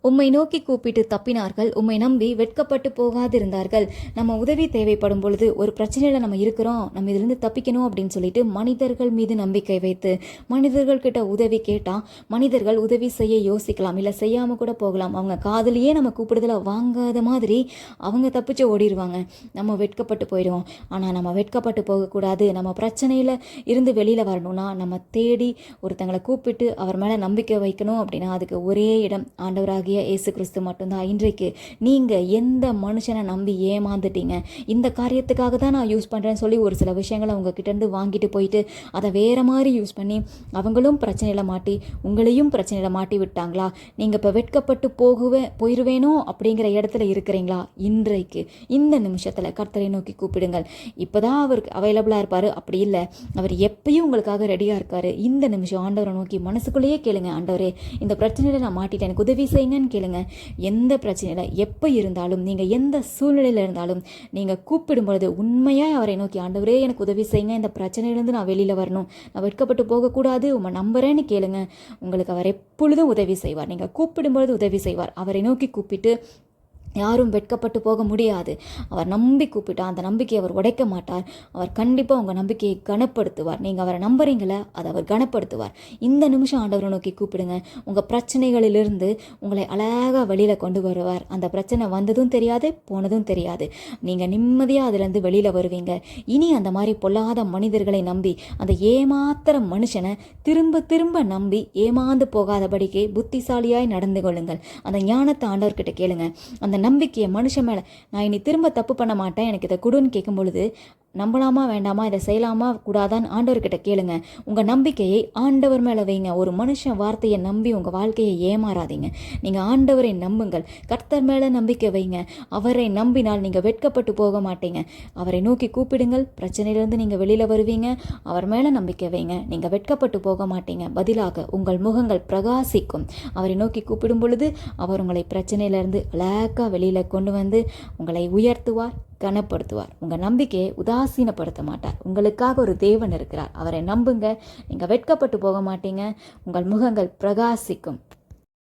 உம்மை நோக்கி கூப்பிட்டு தப்பினார்கள், உம்மை நம்பி வெட்கப்பட்டு போகாதிருந்தார்கள். நம்ம உதவி தேவைப்படும் பொழுது, ஒரு பிரச்சனையில் நம்ம இருக்கிறோம், நம்ம இதிலிருந்து தப்பிக்கணும் அப்படின்னு சொல்லிட்டு மனிதர்கள் மீது நம்பிக்கை வைத்து மனிதர்கள் கிட்ட உதவி கேட்டால் மனிதர்கள் உதவி செய்ய யோசிக்கலாம், இல்லை செய்யாமல் கூட போகலாம். அவங்க காதலியே நம்ம கூப்பிடுதல வாங்காத மாதிரி அவங்க தப்பிச்சு ஓடிடுவாங்க. நம்ம வெட்கப்பட்டு போயிடுவோம். ஆனால் நம்ம வெட்கப்பட்டு போகக்கூடாது. நம்ம பிரச்சனையில் இருந்து வெளியில் வரணும்னா நம்ம தேடி ஒருத்தங்களை கூப்பிட்டு அவர் மேலே நம்பிக்கை வைக்கணும். அப்படின்னா அதுக்கு ஒரே இடம் ஆண்டவராகிய இயேசு கிறிஸ்து மட்டும்தான். இன்றைக்கு நீங்கள் எந்த மனுஷனை நம்பி ஏமாந்துட்டீங்க, இந்த காரியத்துக்காக தான் நான் யூஸ் பண்ணுறேன்னு சொல்லி ஒரு சில விஷயங்களை உங்ககிட்டேருந்து வாங்கிட்டு போயிட்டு அதை வேறு மாதிரி யூஸ் பண்ணி அவங்களும் பிரச்சனையில் மாட்டி உங்களையும் பிரச்சனையில் மாட்டி விட்டாங்களா? நீங்கள் இப்போ வெட்கப்பட்டு போயிடுவேனோ அப்படிங்கிற இடத்துல இருக்கிறீங்களா? இன்றைக்கு இந்த நிமிஷத்தில் கர்த்தரை நோக்கி கூப்பிடுங்கள். இப்போ தான் அவருக்கு அவைலபிளாக இருப்பார், அப்படி இல்லை அவர் எப்பயும் உங்களுக்காக ரெடியாக இருக்கார். இந்த நிமிஷம் ஆண்டவரை நோக்கி மனசுக்குள்ளேயே கேளுங்க, ஆண்டவரே இந்த பிரச்சனையில் நான் மாட்டிட்டேன், எனக்கு உதவி செய்யுங்கன்னு கேளுங்க. எந்த பிரச்சனையில் எப்போ இருந்தாலும், நீங்கள் எந்த சூழ்நிலையில் இருந்தாலும் நீங்கள் கூப்பிடும் பொழுது உண்மையாக அவரை நோக்கி, ஆண்டவரே எனக்கு உதவி செய்யுங்க, இந்த பிரச்சனையிலேருந்து நான் வெளியில் வரணும், நான் வெட்கப்பட்டு போகக்கூடாது, உம்மை நம்புறேன்னு கேளுங்க. உங்களுக்கு அவர் எப்பொழுதும் உதவி செய்வார். நீங்கள் கூப்பிடும்பொழுது உதவி செய்வார். அவரை நோக்கி கூப்பிட்டு யாரும் வெட்கப்பட்டு போக முடியாது. அவர் நம்பி கூப்பிட்டா அந்த நம்பிக்கையை அவர் உடைக்க மாட்டார். அவர் கண்டிப்பாக உங்கள் நம்பிக்கையை கனப்படுத்துவார். நீங்கள் அவரை நம்புறீங்களா, அதை அவர் கனப்படுத்துவார். இந்த நிமிஷம் ஆண்டவரை நோக்கி கூப்பிடுங்க. உங்கள் பிரச்சனைகளிலிருந்து உங்களை அழகாக வெளியில் கொண்டு வருவார். அந்த பிரச்சனை வந்ததும் தெரியாது, போனதும் தெரியாது. நீங்கள் நிம்மதியாக அதுலேருந்து வெளியில் வருவீங்க. இனி அந்த மாதிரி பொல்லாத மனிதர்களை நம்பி, அந்த ஏமாத்திர மனுஷனை திரும்ப திரும்ப நம்பி ஏமாந்து போகாதபடிக்கு புத்திசாலியாய் நடந்து கொள்ளுங்கள். அந்த ஞானத்தை ஆண்டவர்கிட்ட கேளுங்க. அந்த நம்பிக்கையை மனுஷன் மேலே, நான் இனி திரும்ப தப்பு பண்ண மாட்டேன், எனக்கு இதை கொடுன்னு கேட்கும் பொழுது நம்பலாமா வேண்டாமா, இதை செய்யலாமா கூடாதான்னு ஆண்டவர்கிட்ட கேளுங்க. உங்கள் நம்பிக்கையை ஆண்டவர் மேலே வைங்க. ஒரு மனுஷன் வார்த்தையை நம்பி உங்கள் வாழ்க்கையை ஏமாறாதீங்க. நீங்கள் ஆண்டவரை நம்புங்கள். கர்த்தர் மேலே நம்பிக்கை வைங்க. அவரை நம்பினால் நீங்கள் வெட்கப்பட்டு போக மாட்டீங்க. அவரை நோக்கி கூப்பிடுங்கள். பிரச்சனையிலேருந்து நீங்கள் வெளியில் வருவீங்க. அவர் மேலே நம்பிக்கை வைங்க. நீங்கள் வெட்கப்பட்டு போக மாட்டீங்க. பதிலாக உங்கள் முகங்கள் பிரகாசிக்கும். அவரை நோக்கி கூப்பிடும் பொழுது அவர் உங்களை பிரச்சனையிலேருந்து அழகாக வெளியில் கொண்டு வந்து உங்களை உயர்த்துவார், கனப்படுத்துவார். உங்கள் நம்பிக்கையை உதாசீனப்படுத்த மாட்டார். உங்களுக்காக ஒரு தேவன் இருக்கிறார். அவரை நம்புங்க. நீங்கள் வெட்கப்பட்டு போக மாட்டீங்க. உங்கள் முகங்கள் பிரகாசிக்கும்.